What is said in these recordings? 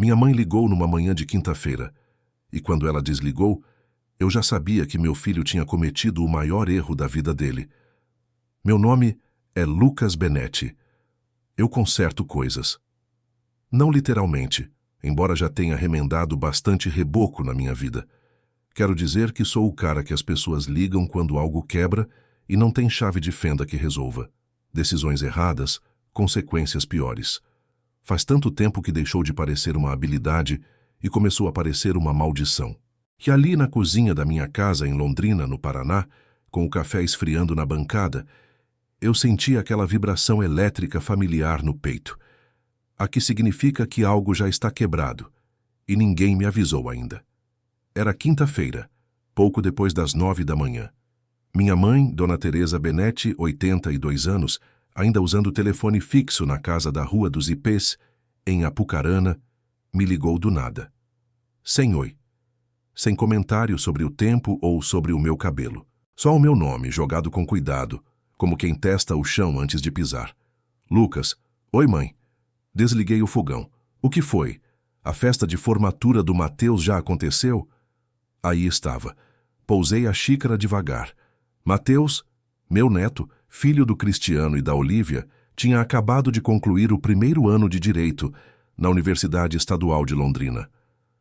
Minha mãe ligou numa manhã de quinta-feira, e quando ela desligou, eu já sabia que meu filho tinha cometido o maior erro da vida dele. Meu nome é Lucas Benetti. Eu conserto coisas. Não literalmente, embora já tenha remendado bastante reboco na minha vida. Quero dizer que sou o cara que as pessoas ligam quando algo quebra e não tem chave de fenda que resolva. Decisões erradas, consequências piores. Faz tanto tempo que deixou de parecer uma habilidade e começou a parecer uma maldição. Que ali na cozinha da minha casa em Londrina, no Paraná, com o café esfriando na bancada, eu senti aquela vibração elétrica familiar no peito. A que significa que algo já está quebrado, e ninguém me avisou ainda. Era quinta-feira, pouco depois das 9 da manhã. Minha mãe, Dona Teresa Benetti, 82 anos, ainda usando o telefone fixo na casa da Rua dos Ipês, em Apucarana, me ligou do nada. Sem oi. Sem comentário sobre o tempo ou sobre o meu cabelo. Só o meu nome, jogado com cuidado, como quem testa o chão antes de pisar. Lucas. Oi, mãe. Desliguei o fogão. O que foi? A festa de formatura do Mateus já aconteceu? Aí estava. Pousei a xícara devagar. Mateus, meu neto, filho do Cristiano e da Olívia, tinha acabado de concluir o primeiro ano de Direito na Universidade Estadual de Londrina.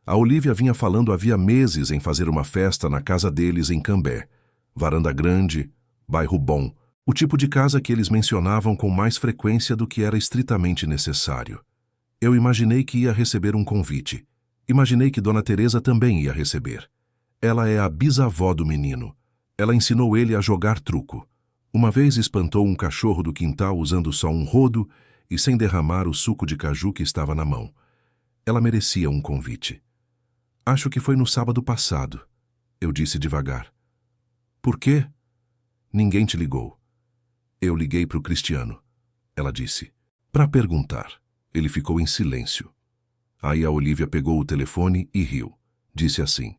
A Olívia vinha falando havia meses em fazer uma festa na casa deles em Cambé. Varanda grande, bairro bom, o tipo de casa que eles mencionavam com mais frequência do que era estritamente necessário. Eu imaginei que ia receber um convite. Imaginei que Dona Teresa também ia receber. Ela é a bisavó do menino. Ela ensinou ele a jogar truco. Uma vez espantou um cachorro do quintal usando só um rodo e sem derramar o suco de caju que estava na mão. Ela merecia um convite. Acho que foi no sábado passado, eu disse devagar. Por quê? Ninguém te ligou. Eu liguei para o Cristiano, ela disse, para perguntar. Ele ficou em silêncio. Aí a Olívia pegou o telefone e riu. Disse assim,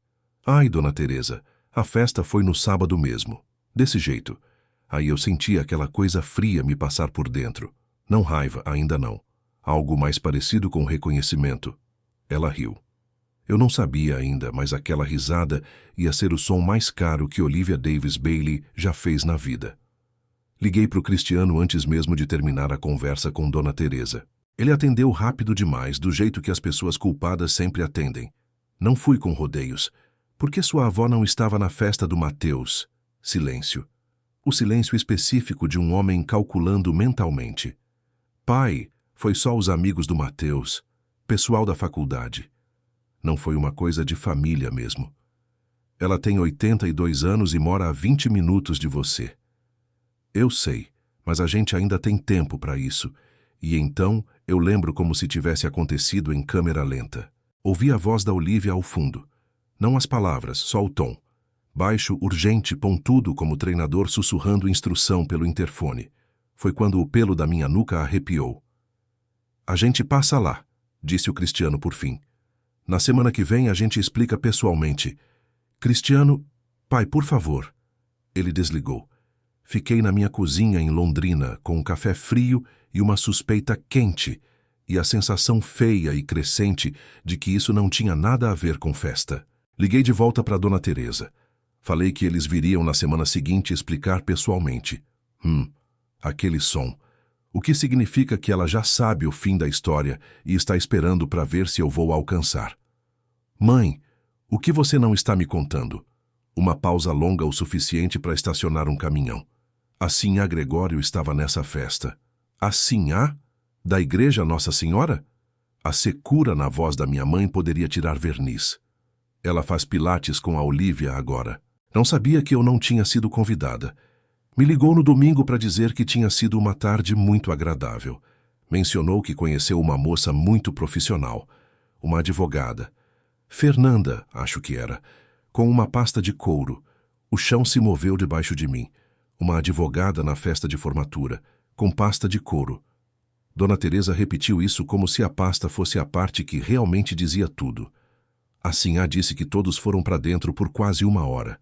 ai, Dona Teresa, a festa foi no sábado mesmo. Desse jeito. Aí eu senti aquela coisa fria me passar por dentro. Não raiva, ainda não. Algo mais parecido com reconhecimento. Ela riu. Eu não sabia ainda, mas aquela risada ia ser o som mais caro que Olivia Davis Bailey já fez na vida. Liguei para o Cristiano antes mesmo de terminar a conversa com Dona Teresa. Ele atendeu rápido demais, do jeito que as pessoas culpadas sempre atendem. Não fui com rodeios. Por que sua avó não estava na festa do Mateus? Silêncio. O silêncio específico de um homem calculando mentalmente. Pai, foi só os amigos do Mateus, pessoal da faculdade. Não foi uma coisa de família mesmo. Ela tem 82 anos e mora a 20 minutos de você. Eu sei, mas a gente ainda tem tempo para isso. E então eu lembro como se tivesse acontecido em câmera lenta. Ouvi a voz da Olívia ao fundo. Não as palavras, só o tom. Baixo, urgente, pontudo como treinador sussurrando instrução pelo interfone. Foi quando o pelo da minha nuca arrepiou. A gente passa lá, disse o Cristiano por fim. Na semana que vem a gente explica pessoalmente. Cristiano, pai, por favor. Ele desligou. Fiquei na minha cozinha em Londrina, com um café frio e uma suspeita quente, e a sensação feia e crescente de que isso não tinha nada a ver com festa. Liguei de volta para Dona Teresa. Falei que eles viriam na semana seguinte explicar pessoalmente. Aquele som. O que significa que ela já sabe o fim da história e está esperando para ver se eu vou alcançar. Mãe, o que você não está me contando? Uma pausa longa o suficiente para estacionar um caminhão. A Sinhá Gregório estava nessa festa. A Sinhá? Da Igreja Nossa Senhora? A secura na voz da minha mãe poderia tirar verniz. Ela faz pilates com a Olívia agora. Não sabia que eu não tinha sido convidada. Me ligou no domingo para dizer que tinha sido uma tarde muito agradável. Mencionou que conheceu uma moça muito profissional, uma advogada. Fernanda, acho que era, com uma pasta de couro. O chão se moveu debaixo de mim. Uma advogada na festa de formatura, com pasta de couro. Dona Teresa repetiu isso como se a pasta fosse a parte que realmente dizia tudo. A Sinhá disse que todos foram para dentro por quase 1 hora.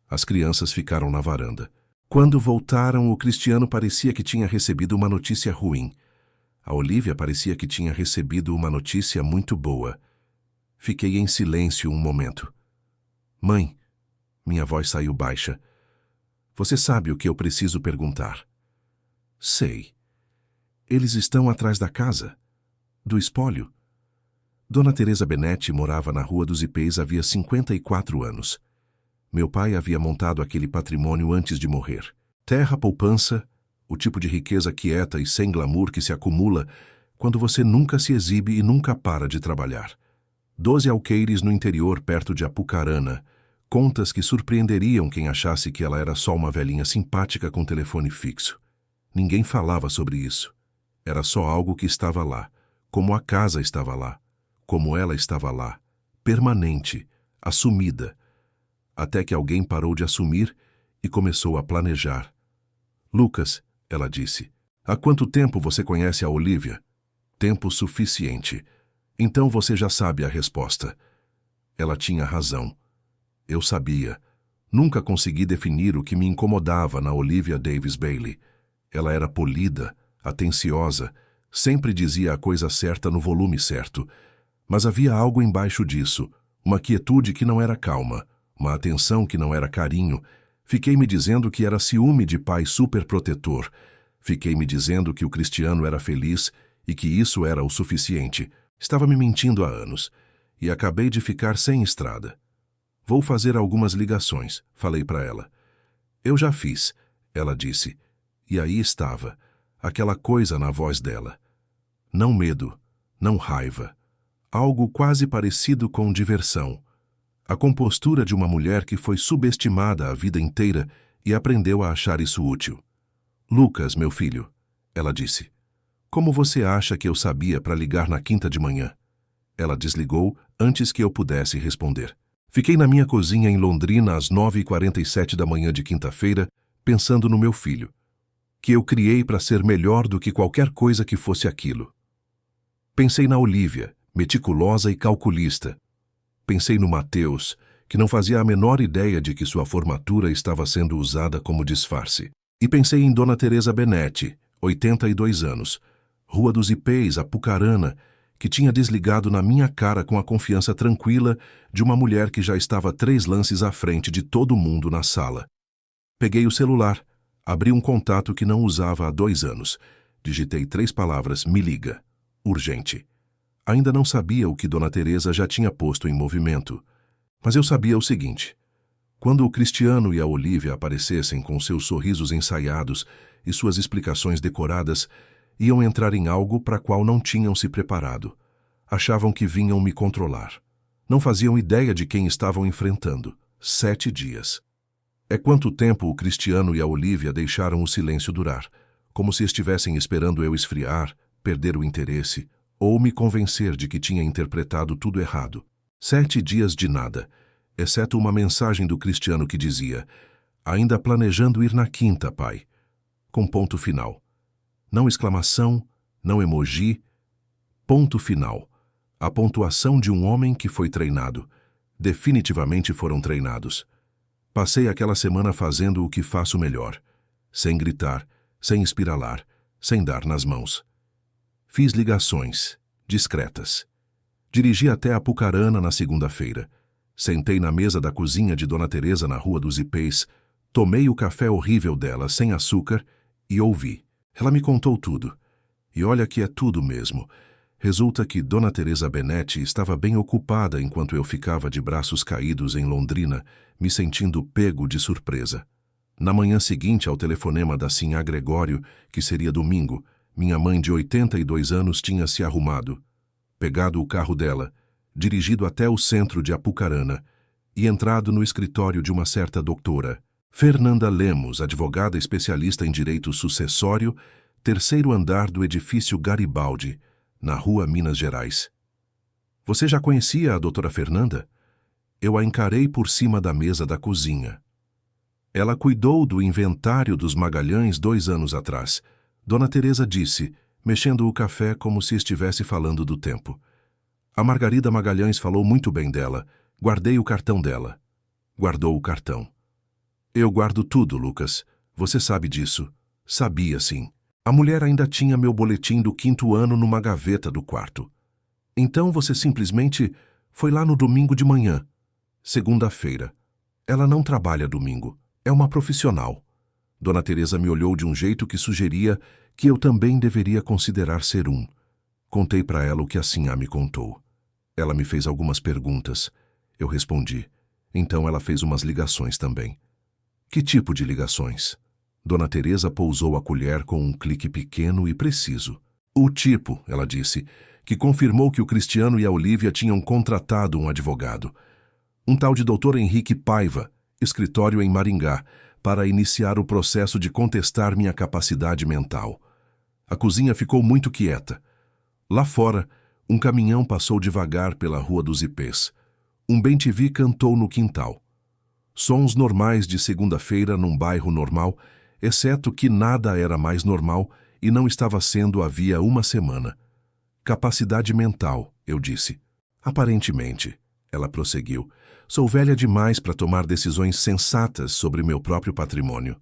As crianças ficaram na varanda. Quando voltaram, o Cristiano parecia que tinha recebido uma notícia ruim. A Olívia parecia que tinha recebido uma notícia muito boa. Fiquei em silêncio um momento. Mãe, minha voz saiu baixa. Você sabe o que eu preciso perguntar? Sei. Eles estão atrás da casa? Do espólio? Dona Teresa Benetti morava na Rua dos Ipês havia 54 anos. Meu pai havia montado aquele patrimônio antes de morrer. Terra poupança, o tipo de riqueza quieta e sem glamour que se acumula quando você nunca se exibe e nunca para de trabalhar. 12 alqueires no interior perto de Apucarana, contas que surpreenderiam quem achasse que ela era só uma velhinha simpática com telefone fixo. Ninguém falava sobre isso. Era só algo que estava lá, como a casa estava lá, como ela estava lá, permanente, assumida, até que alguém parou de assumir e começou a planejar. Lucas, ela disse, há quanto tempo você conhece a Olívia? Tempo suficiente. Então você já sabe a resposta. Ela tinha razão. Eu sabia. Nunca consegui definir o que me incomodava na Olivia Davis Bailey. Ela era polida, atenciosa, sempre dizia a coisa certa no volume certo. Mas havia algo embaixo disso, uma quietude que não era calma, uma atenção que não era carinho. Fiquei me dizendo que era ciúme de pai superprotetor. Fiquei me dizendo que o Cristiano era feliz e que isso era o suficiente. Estava me mentindo há anos, e acabei de ficar sem estrada. Vou fazer algumas ligações, falei para ela. Eu já fiz, ela disse, e aí estava, aquela coisa na voz dela. Não medo, não raiva, algo quase parecido com diversão. A compostura de uma mulher que foi subestimada a vida inteira e aprendeu a achar isso útil. Lucas, meu filho, ela disse. Como você acha que eu sabia para ligar na quinta de manhã? Ela desligou antes que eu pudesse responder. Fiquei na minha cozinha em Londrina às 9h47 da manhã de quinta-feira, pensando no meu filho, que eu criei para ser melhor do que qualquer coisa que fosse aquilo. Pensei na Olívia, meticulosa e calculista. Pensei no Mateus, que não fazia a menor ideia de que sua formatura estava sendo usada como disfarce. E pensei em Dona Teresa Benetti, 82 anos, Rua dos Ipês, Apucarana, que tinha desligado na minha cara com a confiança tranquila de uma mulher que já estava 3 lances à frente de todo mundo na sala. Peguei o celular, abri um contato que não usava há 2 anos. Digitei 3 palavras, me liga, urgente. Ainda não sabia o que Dona Teresa já tinha posto em movimento, mas eu sabia o seguinte. Quando o Cristiano e a Olívia aparecessem com seus sorrisos ensaiados e suas explicações decoradas, iam entrar em algo para qual não tinham se preparado. Achavam que vinham me controlar. Não faziam ideia de quem estavam enfrentando. 7 dias. É quanto tempo o Cristiano e a Olívia deixaram o silêncio durar, como se estivessem esperando eu esfriar, perder o interesse, ou me convencer de que tinha interpretado tudo errado. 7 dias de nada, exceto uma mensagem do Cristiano que dizia: ainda planejando ir na quinta, pai. Com ponto final. Não exclamação, não emoji. Ponto final. A pontuação de um homem que foi treinado. Definitivamente foram treinados. Passei aquela semana fazendo o que faço melhor. Sem gritar, sem espiralar, sem dar nas mãos. Fiz ligações, discretas. Dirigi até Apucarana na segunda-feira. Sentei na mesa da cozinha de Dona Teresa na Rua dos Ipês, tomei o café horrível dela sem açúcar e ouvi. Ela me contou tudo. E olha que é tudo mesmo. Resulta que Dona Teresa Benetti estava bem ocupada enquanto eu ficava de braços caídos em Londrina, me sentindo pego de surpresa. Na manhã seguinte ao telefonema da Sinhá Gregório, que seria domingo, minha mãe de 82 anos tinha se arrumado, pegado o carro dela, dirigido até o centro de Apucarana e entrado no escritório de uma certa doutora, Fernanda Lemos, advogada especialista em direito sucessório, 3º andar do edifício Garibaldi, na Rua Minas Gerais. Você já conhecia a doutora Fernanda? Eu a encarei por cima da mesa da cozinha. Ela cuidou do inventário dos Magalhães 2 anos atrás. Dona Teresa disse, mexendo o café como se estivesse falando do tempo. A Margarida Magalhães falou muito bem dela. Guardei o cartão dela. Guardou o cartão. Eu guardo tudo, Lucas. Você sabe disso. Sabia, sim. A mulher ainda tinha meu boletim do 5º ano numa gaveta do quarto. Então você simplesmente Foi lá no domingo de manhã. Segunda-feira. Ela não trabalha domingo. É uma profissional. Dona Teresa me olhou de um jeito que sugeria que eu também deveria considerar ser um. Contei para ela o que a Sinhá me contou. Ela me fez algumas perguntas. Eu respondi. Então ela fez umas ligações também. Que tipo de ligações? Dona Teresa pousou a colher com um clique pequeno e preciso. O tipo, ela disse, que confirmou que o Cristiano e a Olívia tinham contratado um advogado. Um tal de Dr. Henrique Paiva, escritório em Maringá, para iniciar o processo de contestar minha capacidade mental. A cozinha ficou muito quieta. Lá fora, um caminhão passou devagar pela Rua dos Ipês. Um bem-te-vi cantou no quintal. Sons normais de segunda-feira num bairro normal, exceto que nada era mais normal e não estava sendo havia uma semana. Capacidade mental, eu disse. Aparentemente, ela prosseguiu, sou velha demais para tomar decisões sensatas sobre meu próprio patrimônio.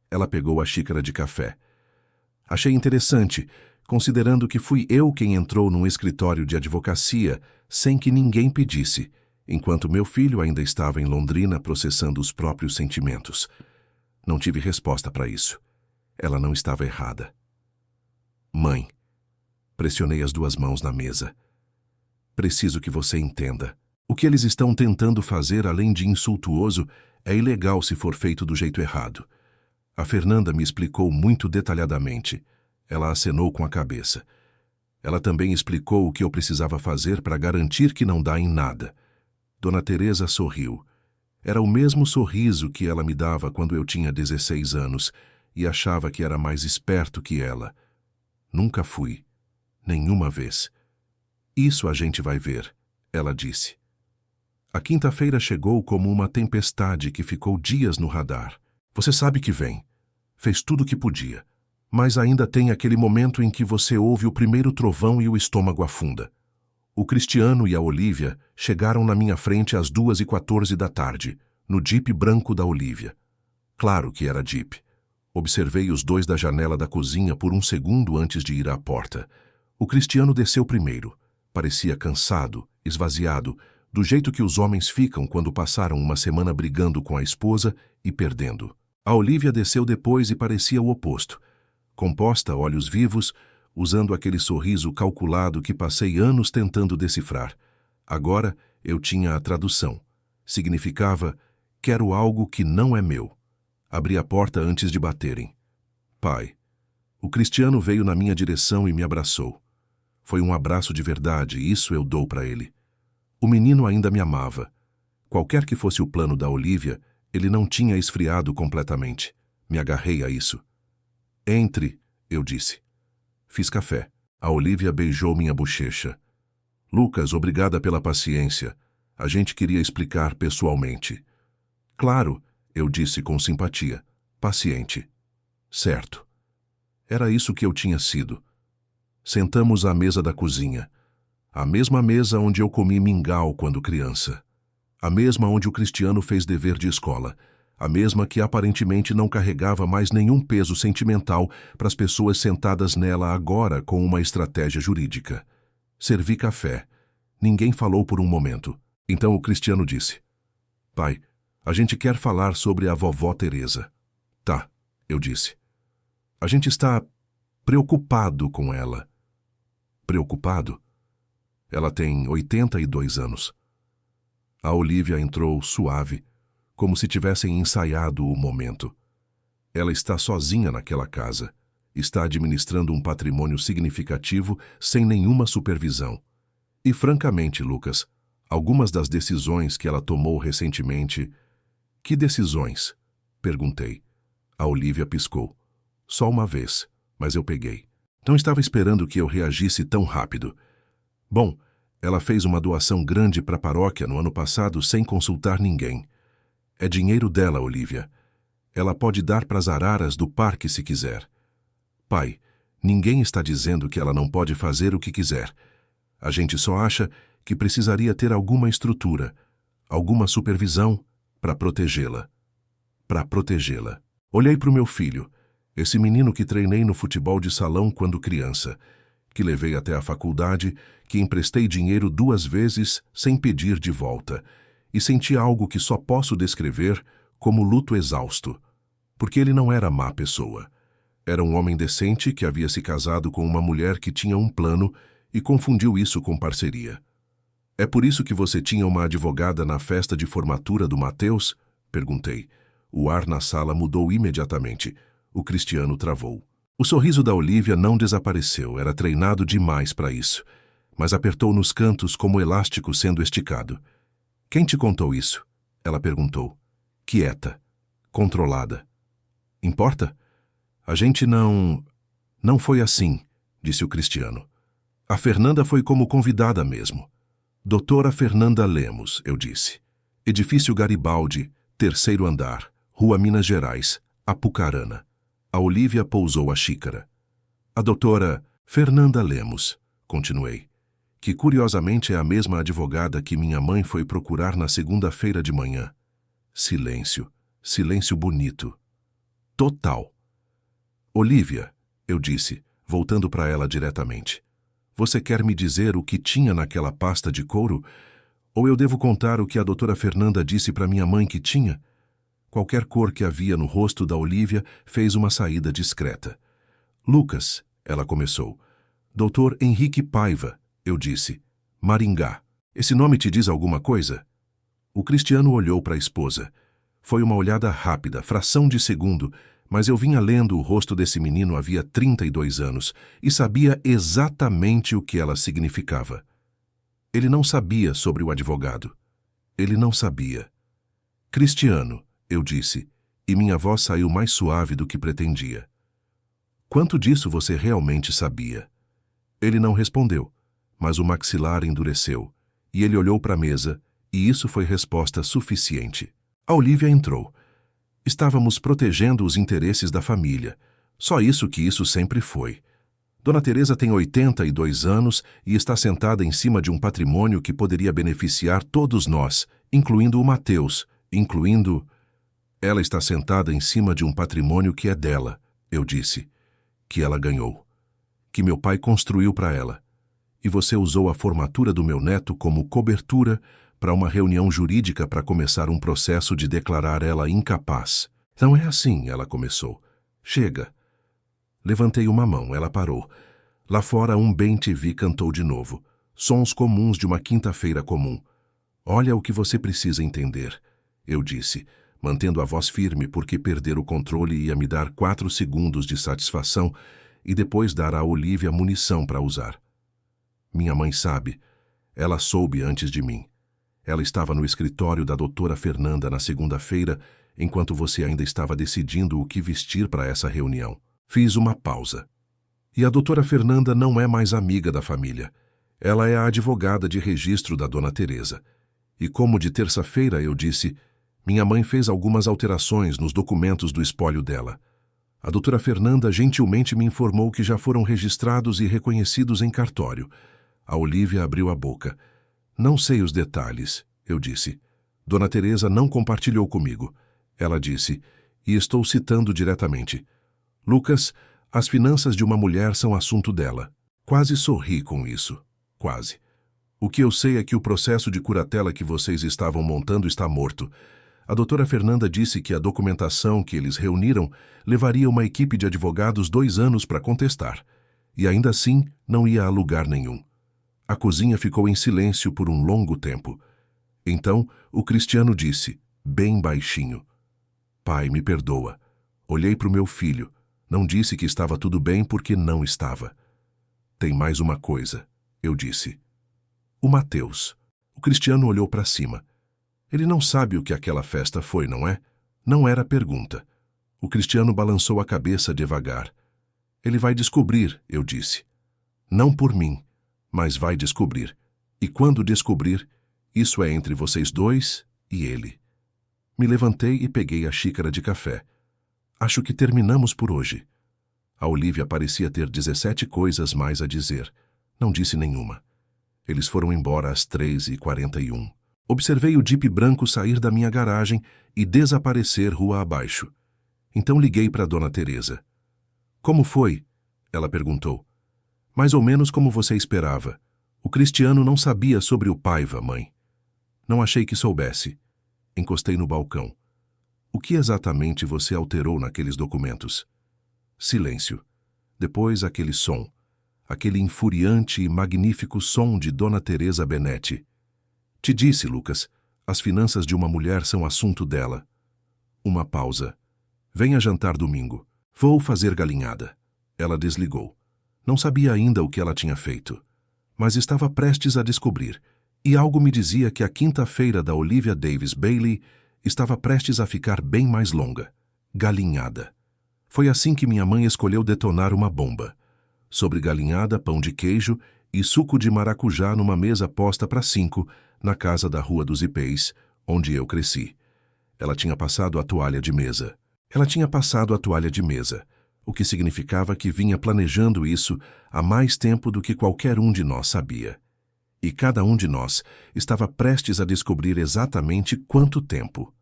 Ela pegou a xícara de café. Achei interessante, considerando que fui eu quem entrou num escritório de advocacia sem que ninguém pedisse, enquanto meu filho ainda estava em Londrina processando os próprios sentimentos. Não tive resposta para isso. Ela não estava errada. Mãe, pressionei as duas mãos na mesa. Preciso que você entenda. O que eles estão tentando fazer, além de insultuoso, é ilegal se for feito do jeito errado. A Fernanda me explicou muito detalhadamente. Ela acenou com a cabeça. Ela também explicou o que eu precisava fazer para garantir que não dá em nada. Dona Teresa sorriu. Era o mesmo sorriso que ela me dava quando eu tinha 16 anos e achava que era mais esperto que ela. Nunca fui. Nenhuma vez. Isso a gente vai ver, ela disse. A quinta-feira chegou como uma tempestade que ficou dias no radar. Você sabe que vem. Fez tudo o que podia. Mas ainda tem aquele momento em que você ouve o primeiro trovão e o estômago afunda. O Cristiano e a Olívia chegaram na minha frente às 2h14 da tarde, no Jeep branco da Olívia. Claro que era Jeep. Observei os dois da janela da cozinha por um segundo antes de ir à porta. O Cristiano desceu primeiro. Parecia cansado, esvaziado, do jeito que os homens ficam quando passaram uma semana brigando com a esposa e perdendo. A Olívia desceu depois e parecia o oposto. Composta, olhos vivos, usando aquele sorriso calculado que passei anos tentando decifrar. Agora eu tinha a tradução. Significava, quero algo que não é meu. Abri a porta antes de baterem. Pai. O Cristiano veio na minha direção e me abraçou. Foi um abraço de verdade, isso eu dou para ele. O menino ainda me amava. Qualquer que fosse o plano da Olívia, ele não tinha esfriado completamente. Me agarrei a isso. Entre, eu disse. Fiz café. A Olívia beijou minha bochecha. Lucas, obrigada pela paciência. A gente queria explicar pessoalmente. Claro, eu disse com simpatia. Paciente. Certo. Era isso que eu tinha sido. Sentamos à mesa da cozinha. A mesma mesa onde eu comi mingau quando criança. A mesma onde o Cristiano fez dever de escola. A mesma que aparentemente não carregava mais nenhum peso sentimental para as pessoas sentadas nela agora com uma estratégia jurídica. Servi café. Ninguém falou por um momento. Então o Cristiano disse: Pai, a gente quer falar sobre a vovó Teresa. Tá, eu disse. A gente está preocupado com ela. Preocupado? Ela tem 82 anos. A Olívia entrou suave, como se tivessem ensaiado o momento. Ela está sozinha naquela casa. Está administrando um patrimônio significativo sem nenhuma supervisão. E, francamente, Lucas, algumas das decisões que ela tomou recentemente... Que decisões? Perguntei. A Olívia piscou. Só uma vez, mas eu peguei. Não estava esperando que eu reagisse tão rápido. Bom, ela fez uma doação grande para a paróquia no ano passado sem consultar ninguém. É dinheiro dela, Olívia. Ela pode dar para as araras do parque se quiser. Pai, ninguém está dizendo que ela não pode fazer o que quiser. A gente só acha que precisaria ter alguma estrutura, alguma supervisão para protegê-la. Para protegê-la. Olhei para o meu filho, esse menino que treinei no futebol de salão quando criança, que levei até a faculdade, que emprestei dinheiro 2 vezes sem pedir de volta, e senti algo que só posso descrever como luto exausto, porque ele não era má pessoa. Era um homem decente que havia se casado com uma mulher que tinha um plano e confundiu isso com parceria. É por isso que você tinha uma advogada na festa de formatura do Mateus? Perguntei. O ar na sala mudou imediatamente. O Cristiano travou. O sorriso da Olívia não desapareceu, era treinado demais para isso, mas apertou nos cantos como elástico sendo esticado. Quem te contou isso? Ela perguntou. Quieta. Controlada. Importa? A gente não foi assim, disse o Cristiano. A Fernanda foi como convidada mesmo. Doutora Fernanda Lemos, eu disse. Edifício Garibaldi, 3º andar, Rua Minas Gerais, Apucarana. A Olívia pousou a xícara. A doutora Fernanda Lemos, continuei, que curiosamente é a mesma advogada que minha mãe foi procurar na segunda-feira de manhã. Silêncio, silêncio bonito. Total. Olívia, eu disse, voltando para ela diretamente. Você quer me dizer o que tinha naquela pasta de couro? Ou eu devo contar o que a doutora Fernanda disse para minha mãe que tinha? Qualquer cor que havia no rosto da Olívia fez uma saída discreta. Lucas, ela começou. Doutor Henrique Paiva, eu disse. Maringá. Esse nome te diz alguma coisa? O Cristiano olhou para a esposa. Foi uma olhada rápida, fração de segundo, mas eu vinha lendo o rosto desse menino havia 32 anos e sabia exatamente o que ela significava. Ele não sabia sobre o advogado. Ele não sabia. Cristiano, eu disse, e minha voz saiu mais suave do que pretendia. Quanto disso você realmente sabia? Ele não respondeu, mas o maxilar endureceu, e ele olhou para a mesa, e isso foi resposta suficiente. A Olívia entrou. Estávamos protegendo os interesses da família. Só isso que isso sempre foi. Dona Teresa tem 82 anos e está sentada em cima de um patrimônio que poderia beneficiar todos nós, incluindo o Mateus, incluindo... Ela está sentada em cima de um patrimônio que é dela, eu disse, que ela ganhou, que meu pai construiu para ela. E você usou a formatura do meu neto como cobertura para uma reunião jurídica para começar um processo de declarar ela incapaz. Não é assim, ela começou. Chega. Levantei uma mão, ela parou. Lá fora um bem-te-vi cantou de novo. Sons comuns de uma quinta-feira comum. Olha o que você precisa entender, eu disse, mantendo a voz firme porque perder o controle ia me dar 4 segundos de satisfação e depois dar à Olívia munição para usar. Minha mãe sabe. Ela soube antes de mim. Ela estava no escritório da doutora Fernanda na segunda-feira, enquanto você ainda estava decidindo o que vestir para essa reunião. Fiz uma pausa. E a doutora Fernanda não é mais amiga da família. Ela é a advogada de registro da dona Teresa. E como de terça-feira eu disse, minha mãe fez algumas alterações nos documentos do espólio dela. A doutora Fernanda gentilmente me informou que já foram registrados e reconhecidos em cartório. A Olívia abriu a boca. Não sei os detalhes, eu disse. Dona Teresa não compartilhou comigo. Ela disse, e estou citando diretamente. Lucas, as finanças de uma mulher são assunto dela. Quase sorri com isso. Quase. O que eu sei é que o processo de curatela que vocês estavam montando está morto. A doutora Fernanda disse que a documentação que eles reuniram levaria uma equipe de advogados 2 anos para contestar. E ainda assim não ia a lugar nenhum. A cozinha ficou em silêncio por um longo tempo. Então, o Cristiano disse, bem baixinho. Pai, me perdoa. Olhei para o meu filho. Não disse que estava tudo bem porque não estava. Tem mais uma coisa, eu disse. O Mateus. O Cristiano olhou para cima. Ele não sabe o que aquela festa foi, não é? Não era pergunta. O Cristiano balançou a cabeça devagar. Ele vai descobrir, eu disse. Não por mim. Mas vai descobrir. E quando descobrir, isso é entre vocês dois e ele. Me levantei e peguei a xícara de café. Acho que terminamos por hoje. A Olívia parecia ter 17 coisas mais a dizer. Não disse nenhuma. Eles foram embora às 3h41. Observei o Jeep branco sair da minha garagem e desaparecer rua abaixo. Então liguei para Dona Teresa. Como foi? Ela perguntou. Mais ou menos como você esperava. O Cristiano não sabia sobre o Paiva, mãe. Não achei que soubesse. Encostei no balcão. O que exatamente você alterou naqueles documentos? Silêncio. Depois aquele som. Aquele infuriante e magnífico som de Dona Teresa Benetti. Te disse, Lucas, as finanças de uma mulher são assunto dela. Uma pausa. Venha jantar domingo. Vou fazer galinhada. Ela desligou. Não sabia ainda o que ela tinha feito, mas estava prestes a descobrir, e algo me dizia que a quinta-feira da Olivia Davis Bailey estava prestes a ficar bem mais longa. Galinhada. Foi assim que minha mãe escolheu detonar uma bomba. Sobre galinhada, pão de queijo e suco de maracujá numa mesa posta para 5, na casa da Rua dos Ipês, onde eu cresci. Ela tinha passado a toalha de mesa. O que significava que vinha planejando isso há mais tempo do que qualquer um de nós sabia. E cada um de nós estava prestes a descobrir exatamente quanto tempo.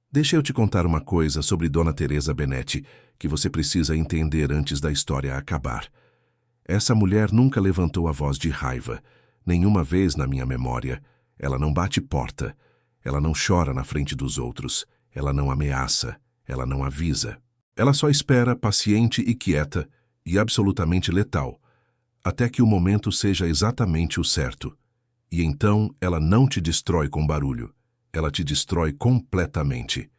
Deixa eu te contar uma coisa sobre Dona Teresa Benetti que você precisa entender antes da história acabar. Essa mulher nunca levantou a voz de raiva, nenhuma vez na minha memória. Ela não bate porta, ela não chora na frente dos outros, ela não ameaça, ela não avisa. Ela só espera, paciente e quieta, e absolutamente letal, até que o momento seja exatamente o certo. E então ela não te destrói com barulho, ela te destrói completamente.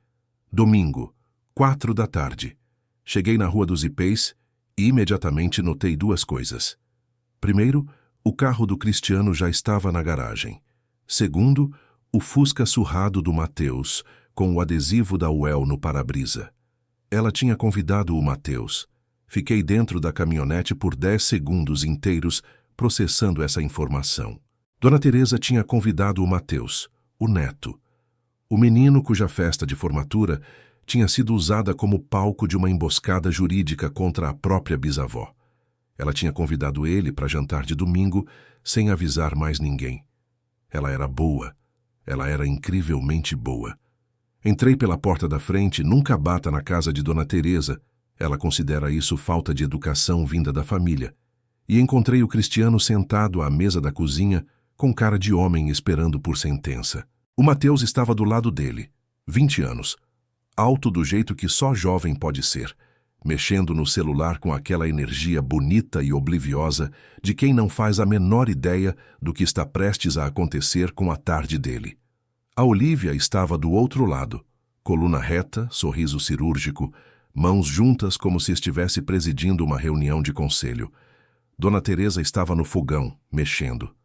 Domingo, 4 da tarde. Cheguei na Rua dos Ipês e imediatamente notei duas coisas. Primeiro, o carro do Cristiano já estava na garagem. Segundo, o Fusca surrado do Mateus, com o adesivo da UEL no para-brisa. Ela tinha convidado o Mateus. Fiquei dentro da caminhonete por 10 segundos inteiros processando essa informação. Dona Teresa tinha convidado o Mateus, o neto. O menino cuja festa de formatura tinha sido usada como palco de uma emboscada jurídica contra a própria bisavó. Ela tinha convidado ele para jantar de domingo sem avisar mais ninguém. Ela era boa. Ela era incrivelmente boa. Entrei pela porta da frente, nunca bata na casa de Dona Teresa, ela considera isso falta de educação vinda da família, e encontrei o Cristiano sentado à mesa da cozinha, com cara de homem esperando por sentença. O Mateus estava do lado dele, 20 anos, alto do jeito que só jovem pode ser, mexendo no celular com aquela energia bonita e obliviosa de quem não faz a menor ideia do que está prestes a acontecer com a tarde dele. A Olivia estava do outro lado, coluna reta, sorriso cirúrgico, mãos juntas como se estivesse presidindo uma reunião de conselho. Dona Teresa estava no fogão, mexendo.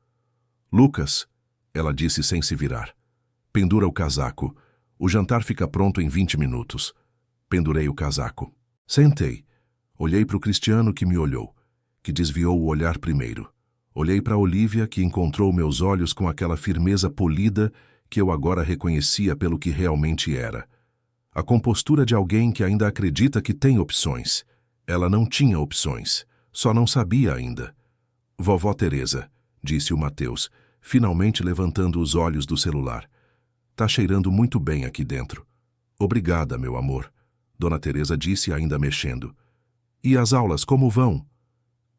Lucas, ela disse sem se virar. Pendura o casaco. O jantar fica pronto em 20 minutos. Pendurei o casaco. Sentei. Olhei para o Cristiano que me olhou, que desviou o olhar primeiro. Olhei para a Olivia que encontrou meus olhos com aquela firmeza polida que eu agora reconhecia pelo que realmente era. A compostura de alguém que ainda acredita que tem opções. Ela não tinha opções, só não sabia ainda. Vovó Teresa, disse o Mateus, finalmente levantando os olhos do celular. Tá cheirando muito bem aqui dentro. Obrigada, meu amor, Dona Teresa disse ainda mexendo. E as aulas como vão?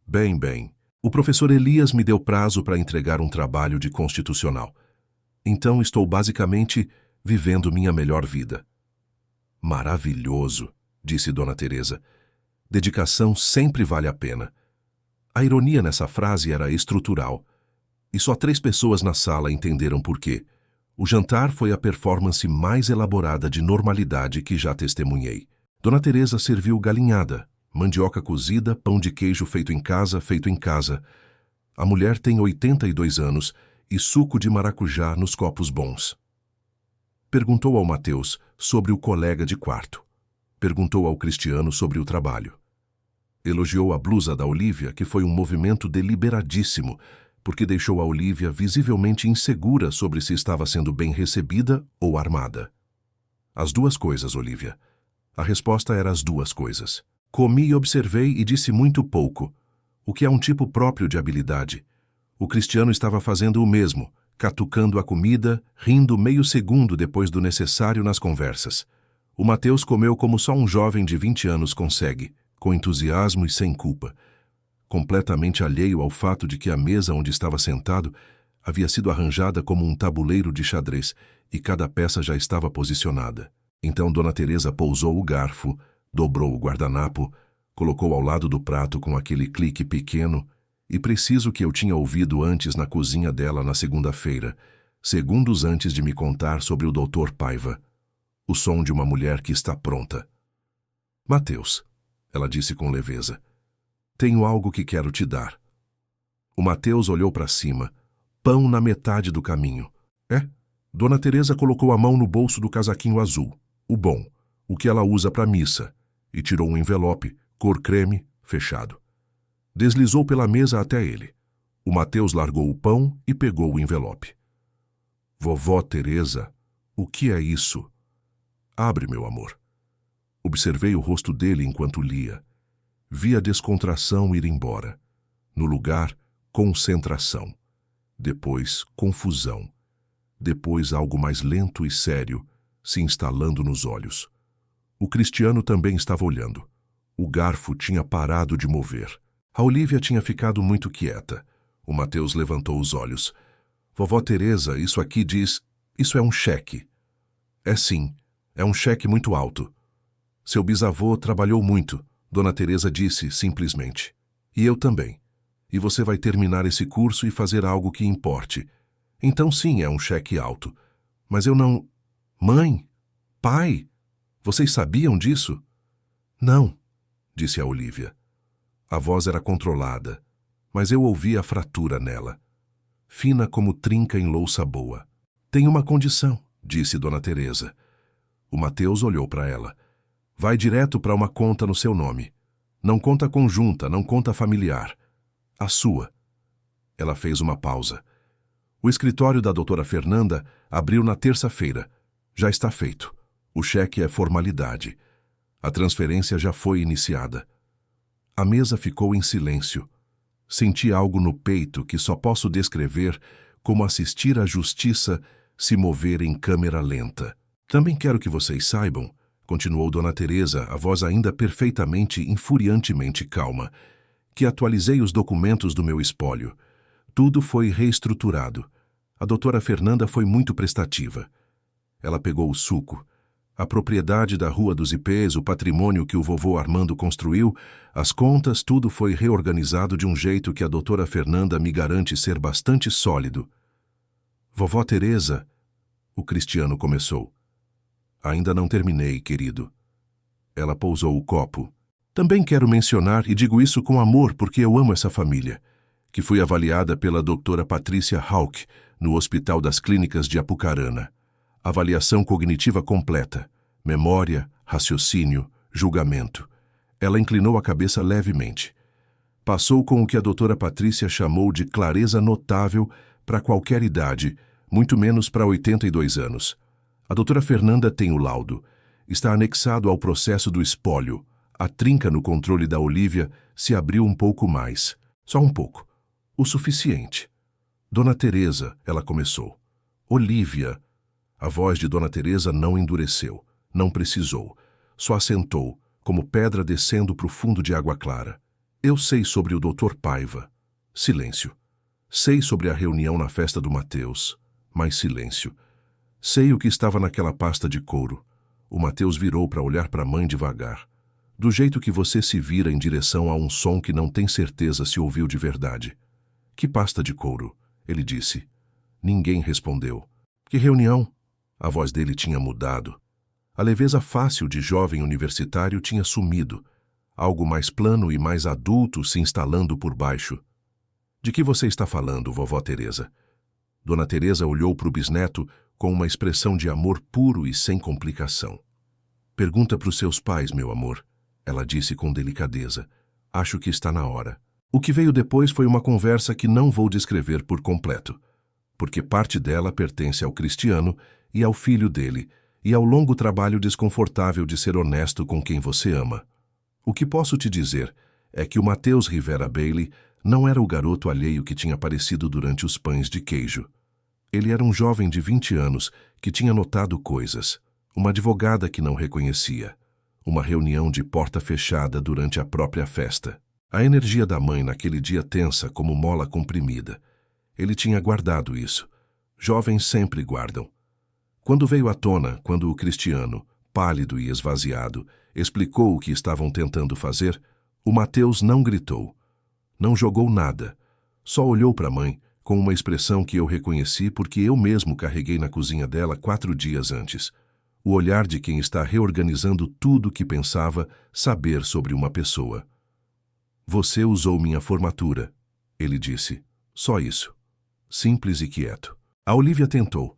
Bem, bem. O professor Elias me deu prazo para entregar um trabalho de constitucional. Então estou basicamente vivendo minha melhor vida. Maravilhoso, disse Dona Teresa. Dedicação sempre vale a pena. A ironia nessa frase era estrutural. E só 3 pessoas na sala entenderam por quê. O jantar foi a performance mais elaborada de normalidade que já testemunhei. Dona Teresa serviu galinhada, mandioca cozida, pão de queijo feito em casa. A mulher tem 82 anos e suco de maracujá nos copos bons. Perguntou ao Mateus sobre o colega de quarto. Perguntou ao Cristiano sobre o trabalho. Elogiou a blusa da Olivia, que foi um movimento deliberadíssimo, porque deixou a Olivia visivelmente insegura sobre se estava sendo bem recebida ou armada. As duas coisas, Olivia. A resposta era as duas coisas. Comi e observei e disse muito pouco, o que é um tipo próprio de habilidade. O Cristiano estava fazendo o mesmo, catucando a comida, rindo meio segundo depois do necessário nas conversas. O Mateus comeu como só um jovem de 20 anos consegue, com entusiasmo e sem culpa. completamente alheio ao fato de que a mesa onde estava sentado havia sido arranjada como um tabuleiro de xadrez e cada peça já estava posicionada. Então Dona Teresa pousou o garfo, dobrou o guardanapo, colocou ao lado do prato com aquele clique pequeno e preciso que eu tinha ouvido antes na cozinha dela na segunda-feira, segundos antes de me contar sobre o Dr. Paiva. O som de uma mulher que está pronta. Mateus, ela disse com leveza, tenho algo que quero te dar. O Mateus olhou para cima, pão na metade do caminho. É? Dona Teresa colocou a mão no bolso do casaquinho azul, o bom, o que ela usa para missa, e tirou um envelope, cor creme, fechado. Deslizou pela mesa até ele. O Mateus largou o pão e pegou o envelope. Vovó Teresa, o que é isso? Abre, meu amor. Observei o rosto dele enquanto lia. Vi a descontração ir embora. No lugar, concentração. Depois, confusão. Depois, algo mais lento e sério, se instalando nos olhos. O Cristiano também estava olhando. O garfo tinha parado de mover. A Olívia tinha ficado muito quieta. O Mateus levantou os olhos. Vovó Teresa, isso aqui diz... Isso é um cheque. É sim, é um cheque muito alto. Seu bisavô trabalhou muito, Dona Teresa disse simplesmente. E eu também. E você vai terminar esse curso e fazer algo que importe. Então sim, é um cheque alto. Mas eu não... Mãe? Pai? Vocês sabiam disso? Não, disse a Olívia. A voz era controlada, mas eu ouvi a fratura nela. Fina como trinca em louça boa. Tem uma condição, disse Dona Teresa. O Mateus olhou para ela. Vai direto para uma conta no seu nome. Não conta conjunta, não conta familiar. A sua. Ela fez uma pausa. O escritório da doutora Fernanda abriu na terça-feira. Já está feito. O cheque é formalidade. A transferência já foi iniciada. A mesa ficou em silêncio. Senti algo no peito que só posso descrever como assistir à justiça se mover em câmera lenta. Também quero que vocês saibam, continuou Dona Teresa, a voz ainda perfeitamente, infuriantemente calma, que atualizei os documentos do meu espólio. Tudo foi reestruturado. A doutora Fernanda foi muito prestativa. Ela pegou o suco. A propriedade da Rua dos Ipês, o patrimônio que o vovô Armando construiu, as contas, tudo foi reorganizado de um jeito que a doutora Fernanda me garante ser bastante sólido. Vovó Teresa, o Cristiano começou. Ainda não terminei, querido. Ela pousou o copo. Também quero mencionar, e digo isso com amor porque eu amo essa família, que fui avaliada pela doutora Patrícia Hauck no Hospital das Clínicas de Apucarana. Avaliação cognitiva completa, memória, raciocínio, julgamento. Ela inclinou a cabeça levemente. Passou com o que a doutora Patrícia chamou de clareza notável para qualquer idade, muito menos para 82 anos. A doutora Fernanda tem o laudo. Está anexado ao processo do espólio. A trinca no controle da Olívia se abriu um pouco mais. Só um pouco. O suficiente. Dona Teresa, ela começou. Olívia. A voz de Dona Teresa não endureceu, não precisou. Só assentou, como pedra descendo para o fundo de água clara. Eu sei sobre o Dr. Paiva. Silêncio. Sei sobre a reunião na festa do Mateus. Mais silêncio. Sei o que estava naquela pasta de couro. O Mateus virou para olhar para a mãe devagar. Do jeito que você se vira em direção a um som que não tem certeza se ouviu de verdade. Que pasta de couro? Ele disse. Ninguém respondeu. Que reunião? A voz dele tinha mudado. A leveza fácil de jovem universitário tinha sumido. Algo mais plano e mais adulto se instalando por baixo. De que você está falando, vovó Teresa? Dona Teresa olhou para o bisneto com uma expressão de amor puro e sem complicação. Pergunta para os seus pais, meu amor. Ela disse com delicadeza. Acho que está na hora. O que veio depois foi uma conversa que não vou descrever por completo, porque parte dela pertence ao Cristiano e ao filho dele, e ao longo trabalho desconfortável de ser honesto com quem você ama. O que posso te dizer é que o Mateus Rivera Bailey não era o garoto alheio que tinha aparecido durante os pães de queijo. Ele era um jovem de 20 anos que tinha notado coisas, uma advogada que não reconhecia, uma reunião de porta fechada durante a própria festa. A energia da mãe naquele dia tensa como mola comprimida. Ele tinha guardado isso. Jovens sempre guardam. Quando veio à tona, quando o Cristiano, pálido e esvaziado, explicou o que estavam tentando fazer, o Mateus não gritou. Não jogou nada. Só olhou para a mãe, com uma expressão que eu reconheci porque eu mesmo carreguei na cozinha dela 4 dias antes. O olhar de quem está reorganizando tudo o que pensava saber sobre uma pessoa. Você usou minha formatura, ele disse. Só isso. Simples e quieto. A Olivia tentou.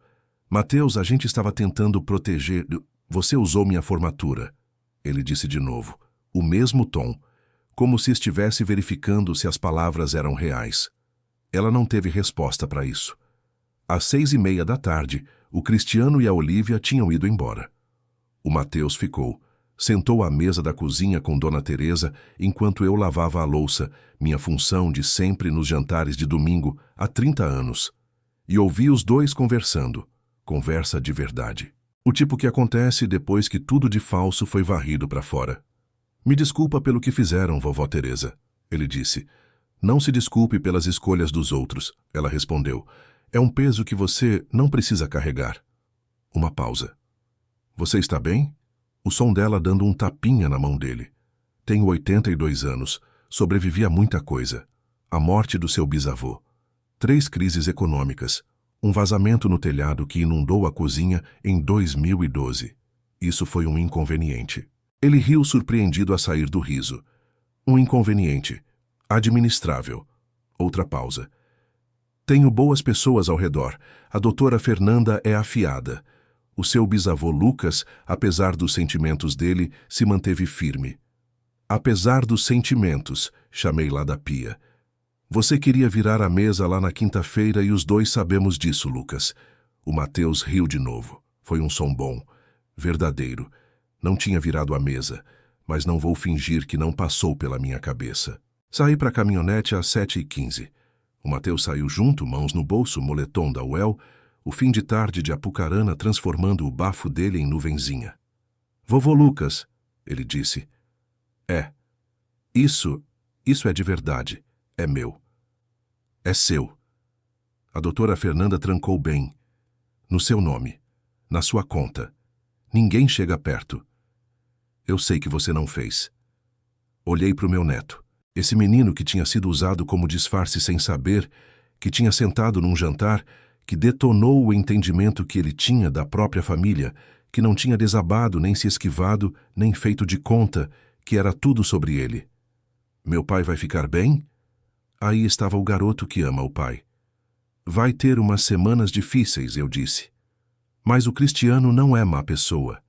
Mateus, a gente estava tentando proteger... Você usou minha formatura, ele disse de novo. O mesmo tom, como se estivesse verificando se as palavras eram reais. Ela não teve resposta para isso. Às 6:30 da tarde, o Cristiano e a Olivia tinham ido embora. O Mateus ficou. Sentou à mesa da cozinha com Dona Teresa enquanto eu lavava a louça, minha função de sempre nos jantares de domingo, há 30 anos. E ouvi os dois conversando. Conversa de verdade. O tipo que acontece depois que tudo de falso foi varrido para fora. Me desculpa pelo que fizeram, vovó Teresa, ele disse. Não se desculpe pelas escolhas dos outros, ela respondeu. É um peso que você não precisa carregar. Uma pausa. Você está bem? O som dela dando um tapinha na mão dele. Tenho 82 anos. Sobrevivi a muita coisa. A morte do seu bisavô. 3 crises econômicas. Um vazamento no telhado que inundou a cozinha em 2012. Isso foi um inconveniente. Ele riu surpreendido a sair do riso. Um inconveniente. Administrável. Outra pausa. Tenho boas pessoas ao redor. A doutora Fernanda é afiada. O seu bisavô Lucas, apesar dos sentimentos dele, se manteve firme. Apesar dos sentimentos, chamei lá da pia. Você queria virar a mesa lá na quinta-feira e os dois sabemos disso, Lucas. O Mateus riu de novo. Foi um som bom. Verdadeiro. Não tinha virado a mesa, mas não vou fingir que não passou pela minha cabeça. Saí para a caminhonete às 7:15. O Mateus saiu junto, mãos no bolso, moletom da UEL, o fim de tarde de Apucarana transformando o bafo dele em nuvenzinha. Vovô Lucas, ele disse. É. Isso é de verdade. É meu. É seu. A doutora Fernanda trancou bem. No seu nome. Na sua conta. Ninguém chega perto. Eu sei que você não fez. Olhei para o meu neto. Esse menino que tinha sido usado como disfarce sem saber, que tinha sentado num jantar, que detonou o entendimento que ele tinha da própria família, que não tinha desabado, nem se esquivado, nem feito de conta, que era tudo sobre ele. Meu pai vai ficar bem? Aí estava o garoto que ama o pai. Vai ter umas semanas difíceis, eu disse. Mas o Cristiano não é má pessoa.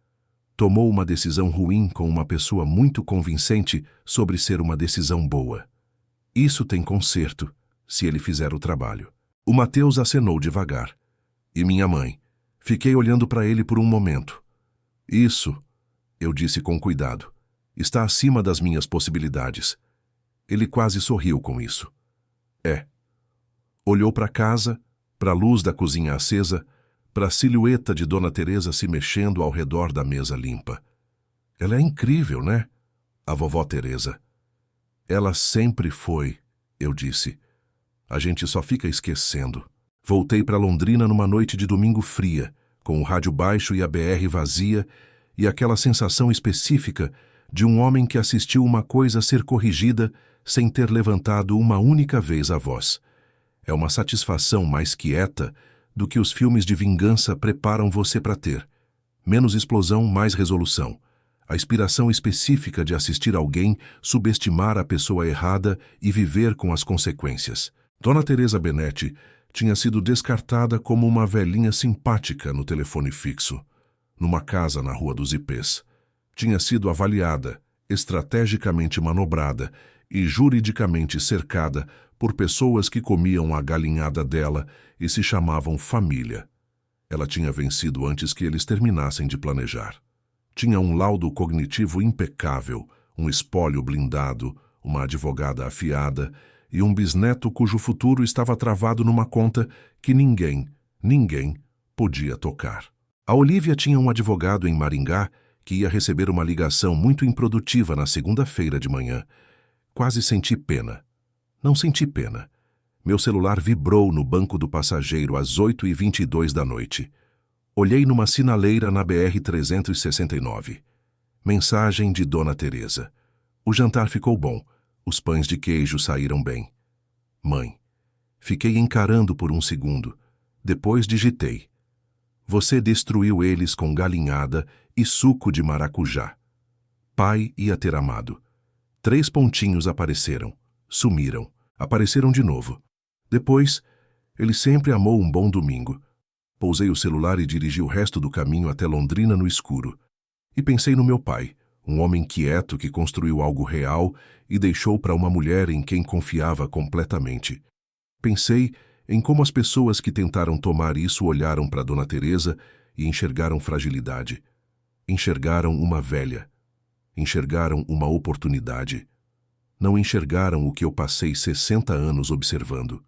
Tomou uma decisão ruim com uma pessoa muito convincente sobre ser uma decisão boa. Isso tem conserto, se ele fizer o trabalho. O Mateus acenou devagar. E minha mãe? Fiquei olhando para ele por um momento. Isso, eu disse com cuidado, está acima das minhas possibilidades. Ele quase sorriu com isso. É. Olhou para casa, para a luz da cozinha acesa, para a silhueta de Dona Teresa se mexendo ao redor da mesa limpa. Ela é incrível, né? A vovó Teresa. Ela sempre foi, eu disse. A gente só fica esquecendo. Voltei para Londrina numa noite de domingo fria, com o rádio baixo e a BR vazia, e aquela sensação específica de um homem que assistiu uma coisa ser corrigida sem ter levantado uma única vez a voz. É uma satisfação mais quieta do que os filmes de vingança preparam você para ter. Menos explosão, mais resolução. A inspiração específica de assistir alguém subestimar a pessoa errada e viver com as consequências. Dona Teresa Benetti tinha sido descartada como uma velhinha simpática no telefone fixo, numa casa na Rua dos Ipês. Tinha sido avaliada, estrategicamente manobrada e juridicamente cercada por pessoas que comiam a galinhada dela e se chamavam família. Ela tinha vencido antes que eles terminassem de planejar. Tinha um laudo cognitivo impecável, um espólio blindado, uma advogada afiada e um bisneto cujo futuro estava travado numa conta que ninguém podia tocar. A Olivia tinha um advogado em Maringá que ia receber uma ligação muito improdutiva na segunda-feira de manhã. Quase senti pena. Não senti pena. Meu celular vibrou no banco do passageiro às 8h22 da noite. Olhei numa sinaleira na BR-369. Mensagem de Dona Teresa. O jantar ficou bom. Os pães de queijo saíram bem. Mãe. Fiquei encarando por um segundo. Depois digitei. Você destruiu eles com galinhada e suco de maracujá. Pai ia ter amado. 3 pontinhos apareceram. Sumiram. Apareceram de novo. Depois, ele sempre amou um bom domingo. Pousei o celular e dirigi o resto do caminho até Londrina no escuro. E pensei no meu pai, um homem quieto que construiu algo real e deixou para uma mulher em quem confiava completamente. Pensei em como as pessoas que tentaram tomar isso olharam para Dona Teresa e enxergaram fragilidade. Enxergaram uma velha. Enxergaram uma oportunidade. Não enxergaram o que eu passei 60 anos observando.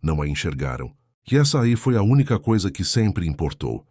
Não a enxergaram. E essa aí foi a única coisa que sempre importou.